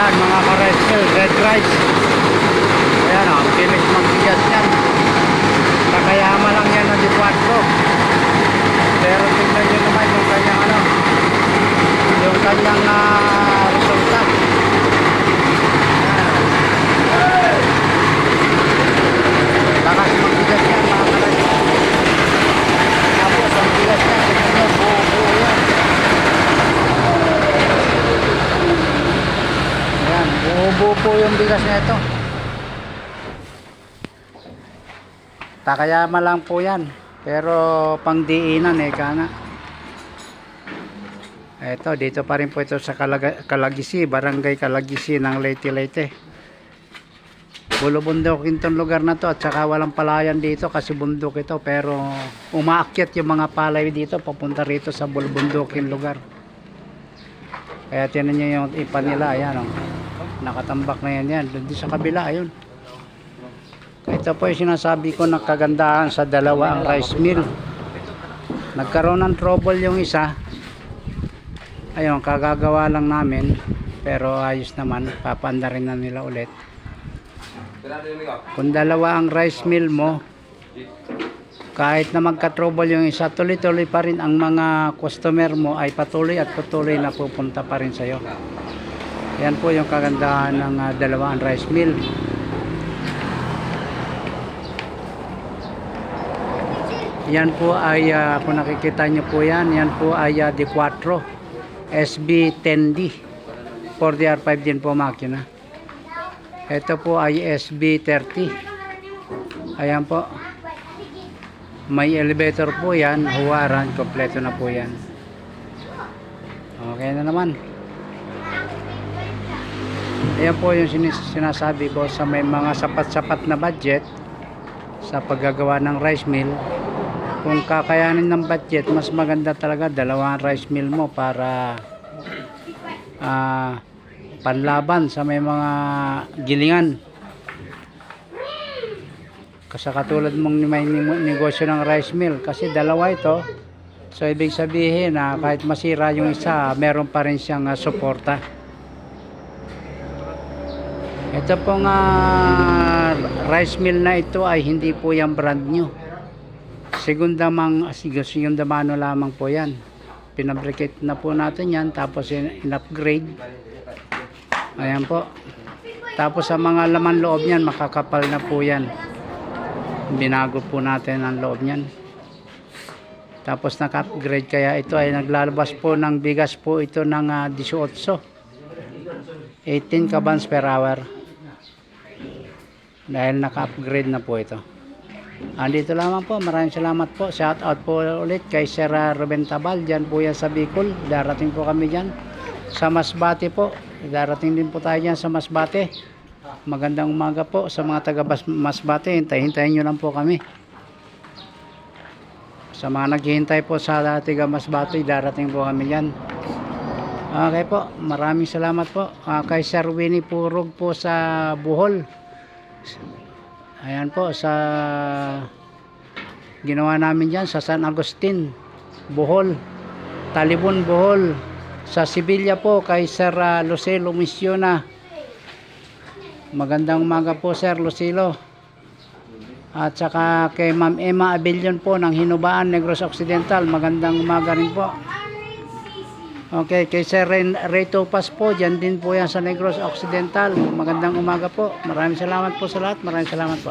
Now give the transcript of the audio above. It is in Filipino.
Ayan mga ka-rice mill, red rice. Ayan o, bilis magbigas yan. Kakayama lang yan na D4. Pero tingnan nyo naman yung kanyang ano, yung kanyang resulta. Lakas magbigas yan mga ka-rice mill. Tapos ang bigas yan, tingnan nyo, buo-buo yan. Ayan, buo-buo po yung bigas na ito. Takayama lang po yan. Pero pang diinan kana. Ito, dito pa rin po ito sa Calagisi, Barangay Calagisi ng Leyte. Bulubundok itong lugar na to at saka walang palayan dito kasi bundok ito. Pero umaakyat yung mga palay dito papunta rito sa bulubundoking lugar. Kaya tinan nyo yung ipa nila. Ayan o. Nakatambak na yan. Doon sa kabila. Ayun. Ito po yung sinasabi ko na kagandahan sa dalawa ang rice mill. Nagkaroon ng trouble yung isa. Ayun, kagagawa lang namin. Pero ayos naman. Papaanda rin na nila ulit. Kung dalawa ang rice mill mo, kahit na magka-trouble yung isa, tuloy-tuloy pa rin ang mga customer mo ay patuloy at patuloy na pupunta pa rin sa'yo. Yan po yung kagandahan ng dalawa ang rice mill. Yan po ay kung nakikita nyo po yan po ay D4 SB10D 4DR5 din po makina. Ito po ay SB30. Ayan po, may elevator po yan, huwaran, kompleto na po yan. Okay na naman. Ayan po yung sinasabi ko sa may mga sapat-sapat na budget sa paggagawa ng rice mill. Kung kakayanin ng budget, mas maganda talaga dalawang rice mill mo para panlaban sa may mga gilingan. Kasi katulad mong may negosyo ng rice mill, kasi dalawa ito, so ibig sabihin na kahit masira yung isa, meron pa rin siyang suporta. Ito pong rice mill na ito ay hindi po yan brand new. Segunda mano lamang po yan. Pinabricate na po natin yan, tapos in-upgrade. Ayan po. Tapos sa mga laman loob niyan, makakapal na po yan. Binago po natin ang loob niyan. Tapos naka-upgrade, kaya ito ay naglalabas po ng bigas po ito ng 18 cabans per hour. Dahil naka-upgrade na po ito. Andito lamang po, maraming salamat po. Shout out po ulit kay Sir Ruben Tabal. Diyan po yan sa Bicol. Darating po kami dyan sa Masbate po. Darating din po tayo dyan sa Masbate. Magandang umaga po sa mga taga Masbate. Hintayin nyo lang po kami. Sa mga naghihintay po sa taga Masbate, darating po kami dyan. Okay po, maraming salamat po. Kay Sir Winnie Purog po sa Bohol. Ayan po, sa ginawa namin dyan sa San Agustin, Bohol, Talibon, Bohol. Sa Sevilla po, kay Sir Lucilo Missiona. Magandang umaga po, Sir Lucilo. At saka kay Ma'am Emma Abellion po ng Hinubaan, Negros Occidental. Magandang umaga rin po. Okay, kay Sir Ray Topas po, dyan din po yan sa Negros Occidental. Magandang umaga po. Maraming salamat po sa lahat. Maraming salamat po.